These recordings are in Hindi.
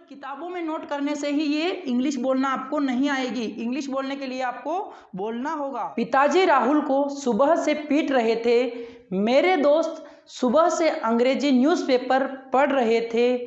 किताबों में नोट करने से ही ये इंग्लिश बोलना आपको नहीं आएगी। इंग्लिश बोलने के लिए आपको बोलना होगा। पिताजी राहुल को सुबह से पीट रहे थे। मेरे दोस्त सुबह से अंग्रेजी न्यूज़पेपर पढ़ रहे थे।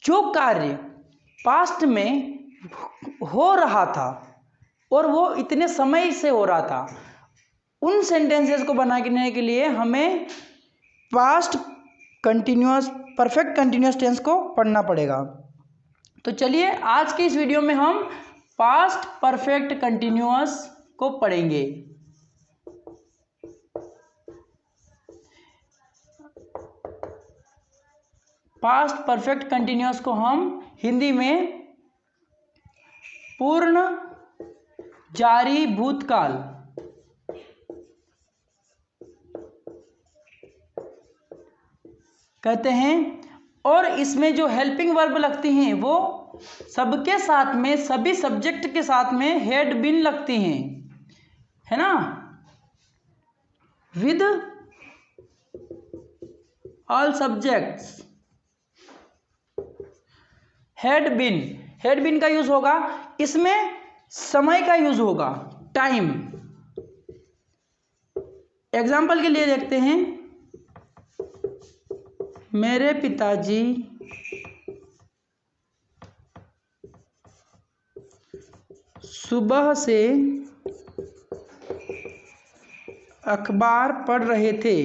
जो कार्य पास्ट में हो रहा था और वो इतने समय से हो रहा था, उन सेंटेंसेस को बनाने के लिए हमें past continuous perfect continuous tense को पढ़ना पड़ेगा। तो चलिए आज के इस वीडियो में हम पास्ट परफेक्ट कंटिन्यूअस को पढ़ेंगे। पास्ट परफेक्ट कंटिन्यूअस को हम हिंदी में पूर्ण जारी भूतकाल कहते हैं। और इसमें जो हेल्पिंग वर्ब लगती हैं वो सबके साथ में, सभी सब्जेक्ट के साथ में हैड बीन लगती हैं, है ना, with all subjects had been का यूज होगा। इसमें समय का यूज होगा, टाइम। एग्जाम्पल के लिए देखते हैं, मेरे पिताजी सुबह से अखबार पढ़ रहे थे।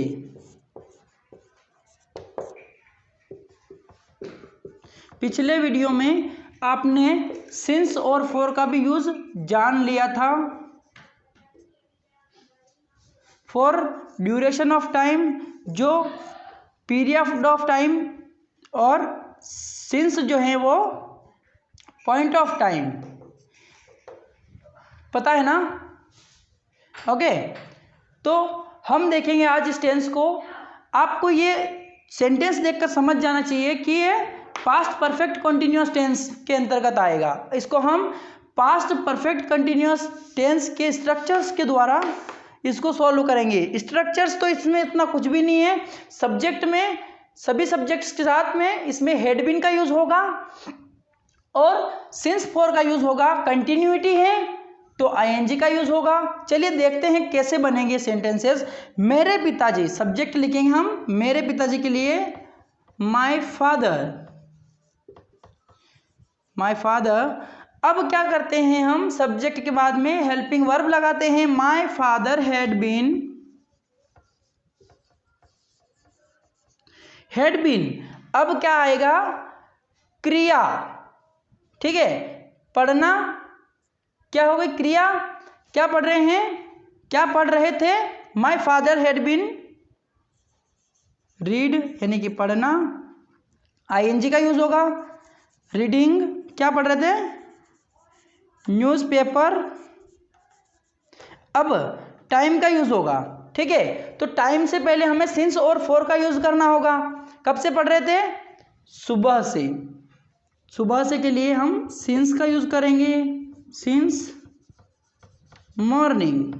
पिछले वीडियो में आपने सिंस और फॉर का भी यूज जान लिया था। फॉर ड्यूरेशन ऑफ टाइम, जो पीरियड ऑफ टाइम, और सिंस जो है वो पॉइंट ऑफ टाइम, पता है ना। ओके, तो हम देखेंगे आज इस टेंस को। आपको ये सेंटेंस देखकर समझ जाना चाहिए कि ये पास्ट परफेक्ट कंटिन्यूअस टेंस के अंतर्गत आएगा। इसको हम पास्ट परफेक्ट कंटिन्यूअस टेंस के स्ट्रक्चर्स के द्वारा इसको सॉल्व करेंगे। स्ट्रक्चर्स तो इसमें इतना कुछ भी नहीं है। सब्जेक्ट में, सभी सब्जेक्ट्स के साथ में इसमें हैड बीन का यूज होगा और सिंस फॉर का यूज होगा। कंटिन्यूटी है तो आईएनजी का यूज होगा। चलिए देखते हैं कैसे बनेंगे सेंटेंसेस। मेरे पिताजी, सब्जेक्ट लिखेंगे हम मेरे पिताजी के लिए माय फादर। अब क्या करते हैं हम, सब्जेक्ट के बाद में हेल्पिंग वर्ब लगाते हैं। My father had been. अब क्या आएगा, क्रिया, ठीक है। पढ़ना क्या हो गई, क्रिया। क्या पढ़ रहे हैं, क्या पढ़ रहे थे, my father had been read, यानी कि पढ़ना, आईएनजी का यूज होगा। रीडिंग, क्या पढ़ रहे थे, न्यूज़पेपर। अब टाइम का यूज होगा, ठीक है। तो टाइम से पहले हमें सिंस और फॉर का यूज करना होगा। कब से पढ़ रहे थे, सुबह से। सुबह से के लिए हम सिंस का यूज करेंगे, since morning.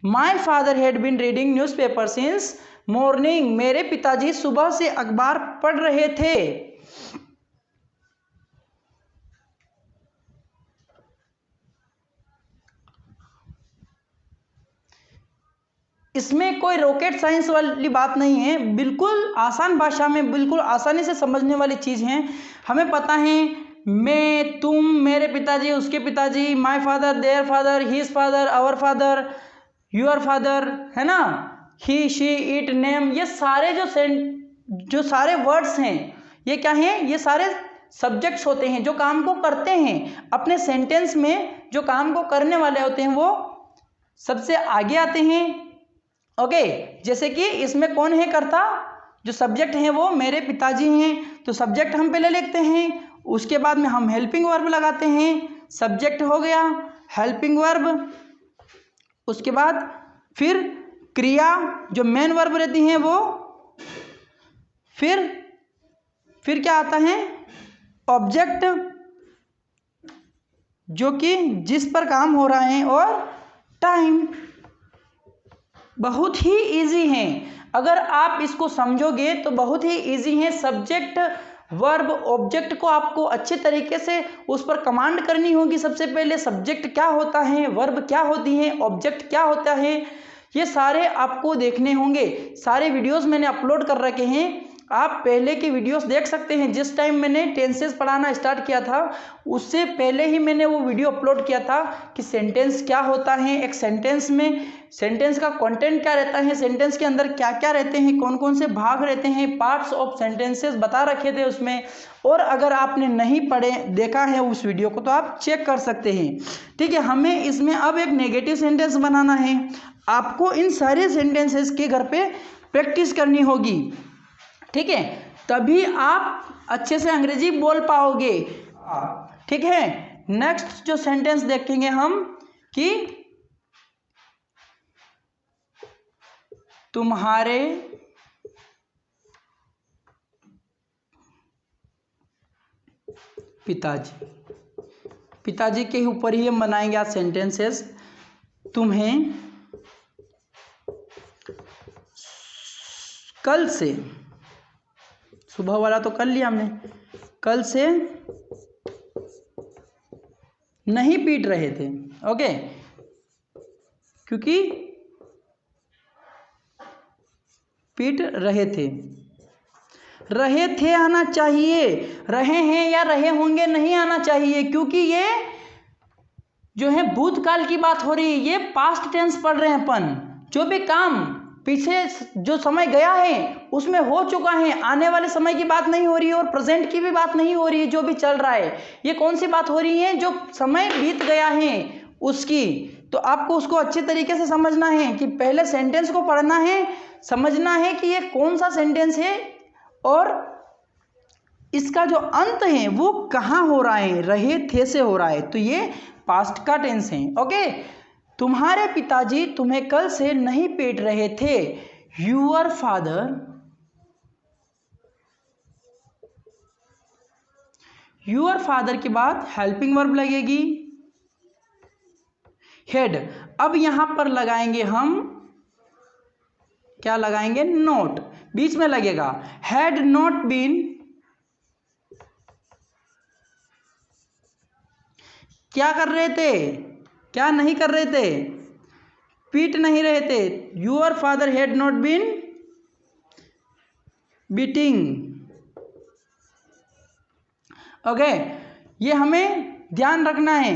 My father had been reading newspaper since morning. मेरे पिताजी सुबह से अखबार पढ़ रहे थे। इसमें कोई रॉकेट साइंस वाली बात नहीं है, बिल्कुल आसान भाषा में, बिल्कुल आसानी से समझने वाली चीज़ है। हमें पता है, मैं, तुम, मेरे पिताजी, उसके पिताजी, my father, their father, his father, our father, your father, है ना, ही, शी, इट, नेम, ये सारे जो सारे वर्ड्स हैं, ये क्या हैं, ये सारे सब्जेक्ट्स होते हैं जो काम को करते हैं। अपने सेंटेंस में जो काम को करने वाले होते हैं वो सबसे आगे आते हैं। ओके, जैसे कि इसमें कौन है करता, जो सब्जेक्ट हैं वो मेरे पिताजी हैं, तो सब्जेक्ट हम पहले लिखते हैं, उसके बाद में हम हेल्पिंग वर्ब लगाते हैं। सब्जेक्ट हो गया, हेल्पिंग वर्ब, उसके बाद फिर क्रिया जो मेन वर्ब रहती हैं वो, फिर क्या आता है, ऑब्जेक्ट जो कि जिस पर काम हो रहा है, और टाइम। बहुत ही इजी हैं, अगर आप इसको समझोगे तो बहुत ही इजी है। सब्जेक्ट वर्ब ऑब्जेक्ट को आपको अच्छे तरीके से उस पर कमांड करनी होगी। सबसे पहले सब्जेक्ट क्या होता है, वर्ब क्या होती है, ऑब्जेक्ट क्या होता है, ये सारे आपको देखने होंगे। सारे वीडियोस मैंने अपलोड कर रखे हैं, आप पहले की वीडियोस देख सकते हैं। जिस टाइम मैंने टेंसेस पढ़ाना स्टार्ट किया था उससे पहले ही मैंने वो वीडियो अपलोड किया था कि सेंटेंस क्या होता है, एक सेंटेंस में सेंटेंस का कंटेंट क्या रहता है, सेंटेंस के अंदर क्या क्या रहते हैं, कौन कौन से भाग रहते हैं, पार्ट्स ऑफ सेंटेंसेस बता रखे थे उसमें। और अगर आपने नहीं पढ़े देखा है उस वीडियो को तो आप चेक कर सकते हैं। ठीक है, हमें इसमें अब एक नेगेटिव सेंटेंस बनाना है। आपको इन सारे सेंटेंसेस के घर पे प्रैक्टिस करनी होगी। ठीक है, तभी आप अच्छे से अंग्रेजी बोल पाओगे। ठीक है, नेक्स्ट जो सेंटेंस देखेंगे हम कि तुम्हारे पिताजी, पिताजी के ऊपर ही हम बनाएंगे आज सेंटेंसेस। तुम्हें कल से, सुबह वाला तो कर लिया हमने, कल से नहीं पीट रहे थे। ओके, क्योंकि पीट रहे थे, रहे थे आना चाहिए, रहे हैं या रहे होंगे नहीं आना चाहिए, क्योंकि ये जो है भूतकाल की बात हो रही है, ये पास्ट टेंस पढ़ रहे हैं अपन। जो भी काम पीछे जो समय गया है उसमें हो चुका है, आने वाले समय की बात नहीं हो रही है और प्रेजेंट की भी बात नहीं हो रही है। जो भी चल रहा है ये कौन सी बात हो रही है, जो समय बीत गया है उसकी। तो आपको उसको अच्छे तरीके से समझना है कि पहले सेंटेंस को पढ़ना है, समझना है कि ये कौन सा सेंटेंस है और इसका जो अंत है वो कहाँ हो रहा है, रहे थे से हो रहा है, तो ये पास्ट का टेंस है। ओके, तुम्हारे पिताजी तुम्हें कल से नहीं पीट रहे थे। यूअर फादर, यूअर फादर के बाद हेल्पिंग वर्ब लगेगी हेड। अब यहां पर लगाएंगे हम, क्या लगाएंगे, नोट, बीच में लगेगा। हैड नॉट बीन, क्या कर रहे थे, क्या नहीं कर रहे थे, पीट नहीं रहे थे। Your father had not been beating. Okay, ये हमें ध्यान रखना है,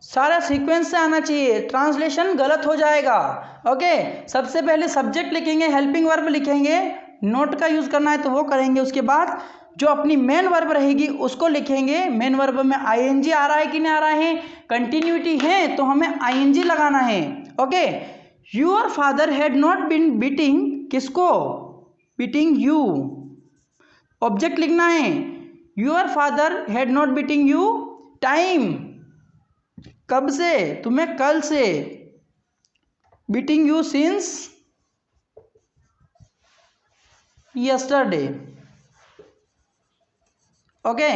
सारा सीक्वेंस से आना चाहिए, ट्रांसलेशन गलत हो जाएगा। ओके, सबसे पहले सब्जेक्ट लिखेंगे, हेल्पिंग वर्ब लिखेंगे, नोट का यूज करना है तो वो करेंगे। उसके बाद जो अपनी मेन वर्ब रहेगी उसको लिखेंगे। मेन वर्ब में आईएनजी आ रहा है कि नहीं आ रहा है, कंटिन्यूटी है तो हमें आईएनजी लगाना है। Okay, your father had not been beating, किसको, बीटिंग यू, ऑब्जेक्ट लिखना है। Your father had not beating you, time, कब से, तुम्हें कल से, beating you since yesterday. Okay,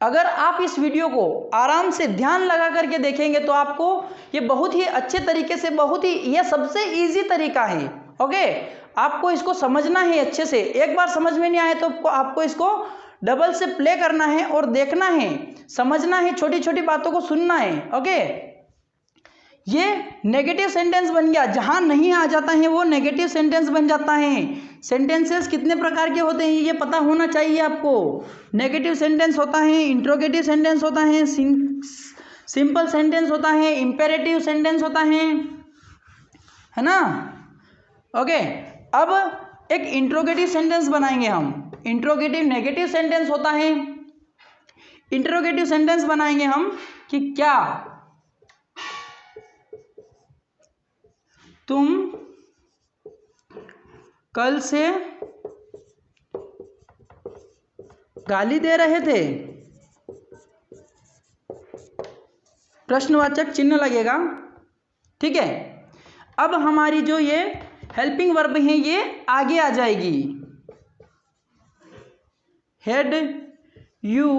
अगर आप इस वीडियो को आराम से ध्यान लगा करके देखेंगे तो आपको ये बहुत ही अच्छे तरीके से, बहुत ही, यह सबसे इजी तरीका है। ओके, आपको इसको समझना है अच्छे से। एक बार समझ में नहीं आए तो आपको इसको डबल से प्ले करना है और देखना है, समझना है, छोटी छोटी बातों को सुनना है। ओके, ये नेगेटिव सेंटेंस बन गया, जहां नहीं आ जाता है वो नेगेटिव सेंटेंस बन जाता है। सेंटेंसेस कितने प्रकार के होते हैं ये पता होना चाहिए आपको। नेगेटिव सेंटेंस होता है, इंट्रोगेटिव सेंटेंस होता है, सिंपल सेंटेंस होता है, इंपेरेटिव सेंटेंस होता है ना। ओके, अब एक इंट्रोगेटिव सेंटेंस बनाएंगे हम। इंट्रोगेटिव नेगेटिव सेंटेंस होता है। इंट्रोगेटिव सेंटेंस बनाएंगे हम कि क्या तुम कल से गाली दे रहे थे, प्रश्नवाचक चिन्ह लगेगा। ठीक है, अब हमारी जो ये हेल्पिंग वर्ब है ये आगे आ जाएगी। Had you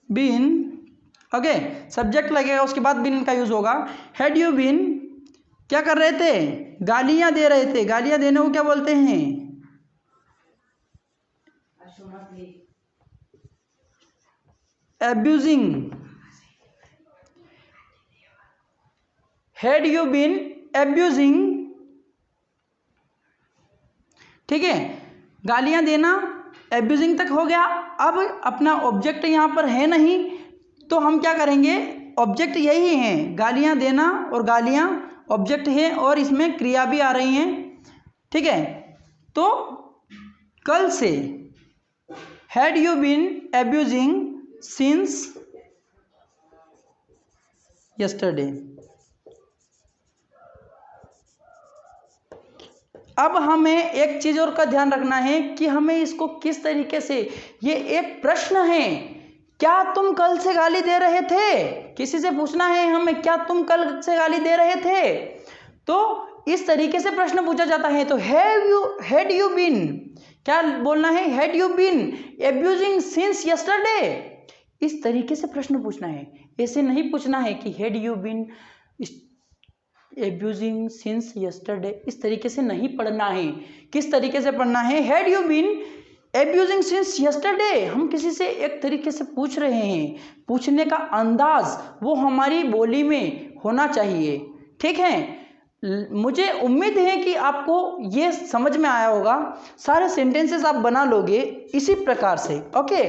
been, okay, subject लगेगा, उसके बाद बीन का यूज होगा। हैड यू बीन, क्या कर रहे थे, गालियां दे रहे थे, गालियां देने को क्या बोलते हैं? Abusing. Had you been abusing? ठीक है, गालियां देना एब्यूजिंग तक हो गया। अब अपना ऑब्जेक्ट यहाँ पर है नहीं, तो हम क्या करेंगे, ऑब्जेक्ट यही है, गालियां देना, और गालियां ऑब्जेक्ट है और इसमें क्रिया भी आ रही हैं। ठीक है, तो कल से had you been abusing since yesterday. अब हमें एक चीज और का ध्यान रखना है कि हमें इसको किस तरीके से, ये एक प्रश्न है, क्या तुम कल से गाली दे रहे थे? किसी से पूछना है हमें, क्या तुम कल से गाली दे रहे थे? तो इस तरीके से प्रश्न पूछा जाता है। तो हैड यू बीन, क्या बोलना है, had you been abusing since yesterday. इस तरीके से प्रश्न पूछना है, ऐसे नहीं पूछना है कि had you been abusing since yesterday, इस तरीके से नहीं पढ़ना है। किस तरीके से पढ़ना है, had you been abusing since yesterday. हम किसी से एक तरीके से पूछ रहे हैं, पूछने का अंदाज वो हमारी बोली में होना चाहिए। ठीक है, मुझे उम्मीद है कि आपको ये समझ में आया होगा। सारे सेंटेंसेस आप बना लोगे इसी प्रकार से। ओके,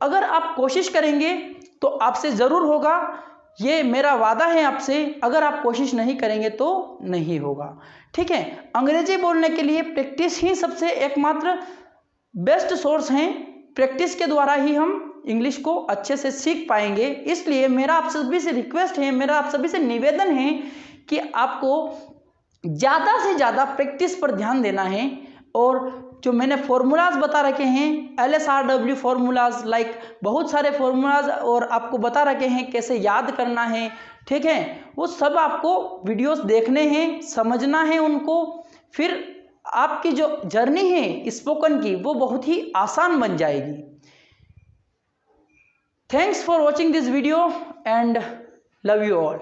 अगर आप कोशिश करेंगे तो आपसे ज़रूर होगा, ये मेरा वादा है आपसे। अगर आप कोशिश नहीं करेंगे तो नहीं होगा। ठीक है, अंग्रेजी बोलने के लिए प्रैक्टिस ही सबसे एकमात्र बेस्ट सोर्स है। प्रैक्टिस के द्वारा ही हम इंग्लिश को अच्छे से सीख पाएंगे। इसलिए मेरा आप सभी से रिक्वेस्ट है, मेरा आप सभी से निवेदन है कि आपको ज़्यादा से ज़्यादा प्रैक्टिस पर ध्यान देना है। और जो मैंने फॉर्मूलाज बता रखे हैं, LSRW फॉर्मूलाज, लाइक बहुत सारे फॉर्मूलाज, और आपको बता रखे हैं कैसे याद करना है। ठीक है, वो सब आपको वीडियोस देखने हैं, समझना है उनको, फिर आपकी जो जर्नी है स्पोकन की वो बहुत ही आसान बन जाएगी। Thanks for watching this video and love you all.